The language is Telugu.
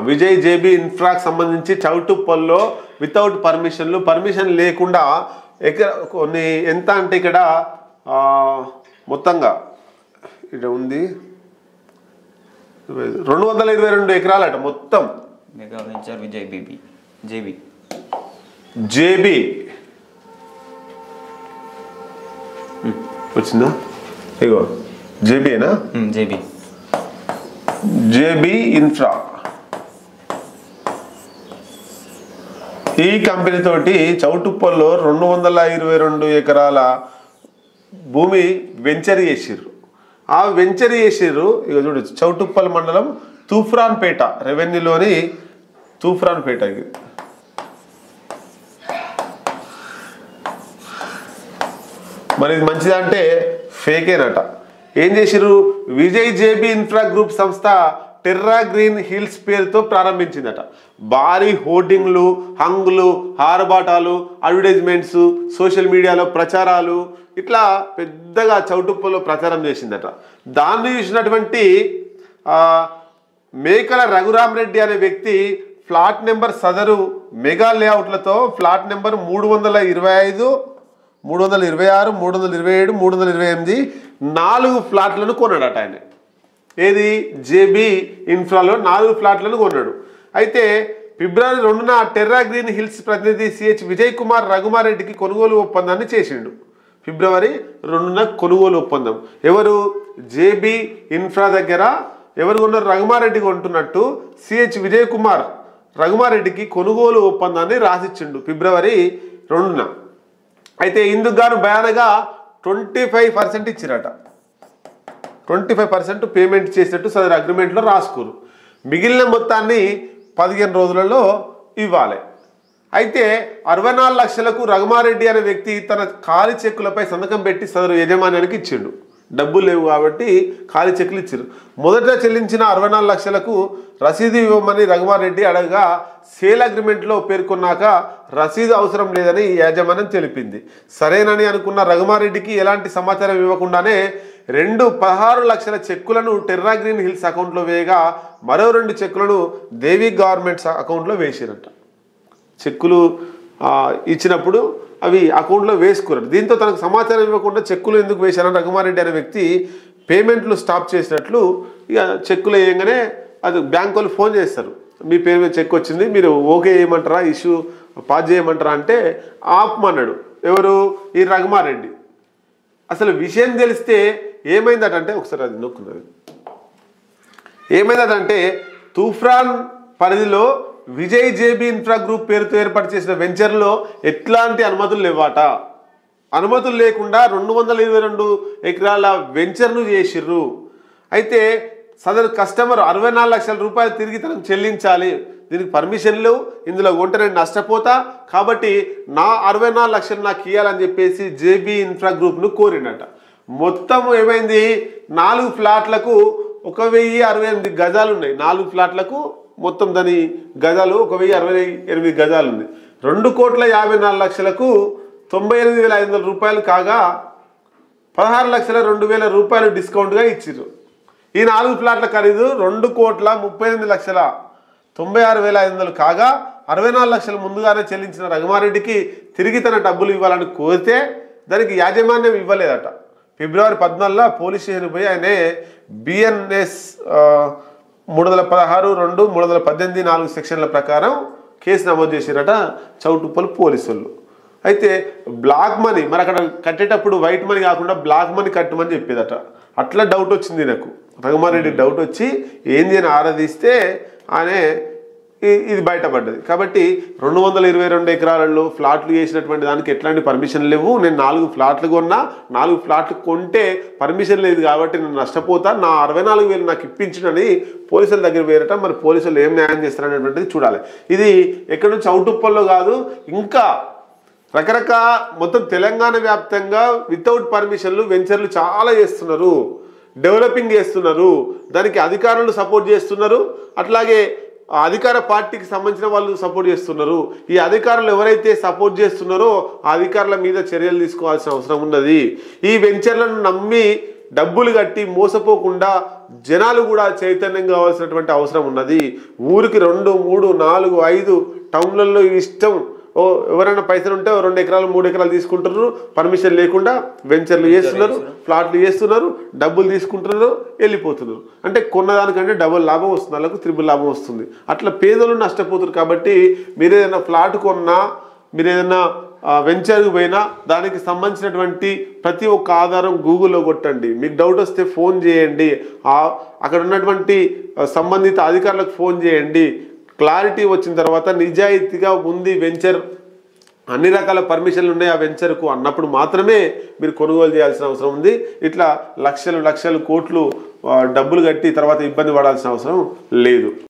విజయ్ జేబీ ఇన్ఫ్రాకి సంబంధించి చౌటుప్పల్లో వితౌట్ పర్మిషన్ లేకుండా కొన్ని ఎంత అంటే ఇక్కడ మొత్తంగా ఇక్కడ ఉంది 222 ఎకరాలట మొత్తం. మెగా వెంచర్ విజయ్ జేబీ వచ్చిందా? ఇగో జేబీనా? జేబీ ఇన్ఫ్రా ఈ కంపెనీ తోటి చౌటుప్పల్లో 222 ఎకరాల భూమి వెంచర్ చేసిర్రు. ఆ వెంచర్ చేసిర్రు ఇక చూడు చౌటుప్పల్ మండలం తూఫ్రాన్పేట రెవెన్యూలోని తూఫ్రాన్పేట. ఇది మరి ఇది మంచిదంటే ఫేకేనట. ఏం చేసిర్రు? విజయ్ జేబీ ఇన్ఫ్రా గ్రూప్ సంస్థ టెర్రా గ్రీన్ హిల్స్ పేరుతో ప్రారంభించిందట. భారీ హోర్డింగ్లు, హంగులు, ఆర్భాటాలు, అడ్వర్టైజ్మెంట్స్, సోషల్ మీడియాలో ప్రచారాలు ఇట్లా పెద్దగా చౌటుప్పలో ప్రచారం చేసిందట. దాన్ని చూసినటువంటి మేకల రఘురామరెడ్డి అనే వ్యక్తి ఫ్లాట్ నెంబర్ సదరు మెగా లేఅవుట్లతో ఫ్లాట్ నెంబర్ 325, 326, 327, 328 4 ఫ్లాట్లను కొన్నాడట ఆయన. ఏది? జేబీ ఇన్ఫ్రాలో 4 ఫ్లాట్లను కొన్నాడు. అయితే ఫిబ్రవరి 2న టెర్రా గ్రీన్ హిల్స్ ప్రతినిధి సిహెచ్ విజయ్ కుమార్ రఘుమారెడ్డికి కొనుగోలు ఒప్పందాన్ని చేసిండు. ఫిబ్రవరి 2న కొనుగోలు ఒప్పందం. ఎవరు? జేబీ ఇన్ఫ్రా దగ్గర ఎవరు కొన్నారు? రఘుమారెడ్డి కొంటున్నట్టు సిహెచ్ విజయ్ కుమార్ రఘుమారెడ్డికి కొనుగోలు ఒప్పందాన్ని రాసిచ్చిండు ఫిబ్రవరి 2న. అయితే ఇందుకు గాను బయానగా 25% ఇచ్చిరట. 25% పేమెంట్ చేసినట్టు సదరు అగ్రిమెంట్లో రాసుకోరు. మిగిలిన మొత్తాన్ని 15 రోజులలో ఇవ్వాలి. అయితే 64 లక్షలకు రఘుమారెడ్డి అనే వ్యక్తి తన ఖాళీ చెక్కులపై సంతకం పెట్టి సదరు యజమాన్యానికి ఇచ్చిండు. డబ్బులు లేవు కాబట్టి ఖాళీ చెక్కులు ఇచ్చారు. మొదట చెల్లించిన 64 లక్షలకు రసీదు ఇవ్వమని రఘుమారెడ్డి అడగగా సేల్ అగ్రిమెంట్లో పేర్కొన్నాక రసీదు అవసరం లేదని యాజమాన్యం తెలిపింది. సరేనని అనుకున్న రఘుమారెడ్డికి ఎలాంటి సమాచారం ఇవ్వకుండానే 16 లక్షల చెక్కులను టెర్రా గ్రీన్ హిల్స్ అకౌంట్లో వేయగా మరో 2 చెక్కులను దేవి గవర్నమెంట్స్ అకౌంట్లో వేసిరట. చెక్కులు ఇచ్చినప్పుడు అవి అకౌంట్లో వేసుకున్నారు. దీంతో తనకు సమాచారం ఇవ్వకుండా చెక్కులు ఎందుకు వేశారని రఘుమారెడ్డి అనే వ్యక్తి పేమెంట్లు స్టాప్ చేసినట్లు ఇక చెక్కులు వేయగానే అది బ్యాంక్ వాళ్ళు ఫోన్ చేస్తారు. మీ పేరు మీద చెక్ వచ్చింది, మీరు ఓకే చేయమంటారా, ఇష్యూ పాస్ చేయమంటారా అంటే ఆపమన్నాడు. ఎవరు? ఈ రఘుమారెడ్డి. అసలు విషయం తెలిస్తే ఏమైందటంటే ఒకసారి అది నొక్కున్నది. ఏమైందటంటే తూఫ్రాన్ పరిధిలో విజయ్ జేబీ ఇన్ఫ్రా గ్రూప్ పేరుతో ఏర్పాటు చేసిన వెంచర్లో ఎట్లాంటి అనుమతులు లేవాట. అనుమతులు లేకుండా 222 ఎకరాల వెంచర్ను చేసిర్రు. అయితే సదరు కస్టమర్ 64 లక్షల రూపాయలు తిరిగి తనకు చెల్లించాలి. దీనికి పర్మిషన్లు, ఇందులో కొంటే నేను నష్టపోతా కాబట్టి నా 64 లక్షలు నాకు ఇవ్వాలని చెప్పేసి జేబీ ఇన్ఫ్రా గ్రూప్ను కోరినట. మొత్తం ఏమైంది? 4 ఫ్లాట్లకు 1068 గజాలు ఉన్నాయి. 4 ఫ్లాట్లకు మొత్తం దాని గజాలు 1068 గజాలు ఉంది. 2,54,00,000కు 98,500 రూపాయలు కాగా 16,02,000 రూపాయలు డిస్కౌంట్గా ఇచ్చిర్రు. ఈ 4 ఫ్లాట్ల ఖరీదు 2,38,96,500 కాగా 64 లక్షలు ముందుగానే చెల్లించిన రఘుమారెడ్డికి తిరిగి తన డబ్బులు ఇవ్వాలని కోరితే దానికి యాజమాన్యం ఇవ్వలేదట. ఫిబ్రవరి 14 పోలీస్ స్టేషన్ పోయి ఆయన బిఎన్ఎస్ 316(2), 318 4 సెక్షన్ల ప్రకారం కేసు నమోదు చేసిరట చౌటుప్పల్ పోలీసులు. అయితే బ్లాక్ మనీ మరి అక్కడ కట్టేటప్పుడు వైట్ మనీ కాకుండా బ్లాక్ మనీ కట్టమని చెప్పేదట. అట్లా డౌట్ వచ్చింది నాకు. రఘుమారెడ్డి డౌట్ వచ్చి ఏంది అని ఆరాధిస్తే ఆయన ఇది బయటపడ్డది. కాబట్టి 222 ఎకరాలలో ఫ్లాట్లు చేసినటువంటి దానికి ఎట్లాంటి పర్మిషన్ లేవు. నేను 4 ఫ్లాట్లు కొన్నా, 4 ఫ్లాట్లు కొంటే పర్మిషన్ లేదు కాబట్టి నేను నష్టపోతా, నా 64,000 నాకు ఇప్పించడని పోలీసుల దగ్గర వేరట. మరి పోలీసులు ఏం న్యాయం చేస్తారనేటువంటిది చూడాలి. ఇది ఎక్కడి నుంచి చౌటుప్పల్లో కాదు, ఇంకా రకరకాల మొత్తం తెలంగాణ వ్యాప్తంగా వితౌట్ పర్మిషన్లు వెంచర్లు చాలా చేస్తున్నారు, డెవలపింగ్ చేస్తున్నారు. దానికి అధికారులు సపోర్ట్ చేస్తున్నారు, అట్లాగే అధికార పార్టీకి సంబంధించిన వాళ్ళు సపోర్ట్ చేస్తున్నారు. ఈ అధికారులు ఎవరైతే సపోర్ట్ చేస్తున్నారో ఆ అధికారుల మీద చర్యలు తీసుకోవాల్సిన అవసరం ఉన్నది. ఈ వెంచర్లను నమ్మి డబ్బులు కట్టి మోసపోకుండా జనాలు కూడా చైతన్యం కావాల్సినటువంటి అవసరం ఉన్నది. ఊరికి 2, 3, 4, 5 టౌన్లలో ఇష్టం ఎవరైనా పైసలు ఉంటే 2 ఎకరాలు 3 ఎకరాలు తీసుకుంటున్నారు, పర్మిషన్ లేకుండా వెంచర్లు చేస్తున్నారు, ఫ్లాట్లు చేస్తున్నారు, డబ్బులు తీసుకుంటున్నారు, వెళ్ళిపోతున్నారు. అంటే కొన్నదానికంటే డబుల్ లాభం వస్తుంది, వాళ్ళకు త్రిబుల్ లాభం వస్తుంది. అట్లా పేదలు నష్టపోతున్నారు. కాబట్టి మీరు ఏదైనా ఫ్లాట్ కొన్నా, మీరు ఏదైనా వెంచర్కి పోయినా దానికి సంబంధించినటువంటి ప్రతి ఒక్క ఆధారం గూగుల్లో కొట్టండి. మీకు డౌట్ వస్తే ఫోన్ చేయండి, అక్కడ ఉన్నటువంటి సంబంధిత అధికారులకు ఫోన్ చేయండి. క్లారిటీ వచ్చిన తర్వాత నిజాయితీగా ఉంది వెంచర్, అన్ని రకాల పర్మిషన్లు ఉన్నాయి ఆ వెంచర్కు అన్నప్పుడు మాత్రమే మీరు కొనుగోలు చేయాల్సిన అవసరం ఉంది. ఇట్లా లక్షలు కోట్లు డబ్బులు కట్టి తర్వాత ఇబ్బంది పడాల్సిన అవసరం లేదు.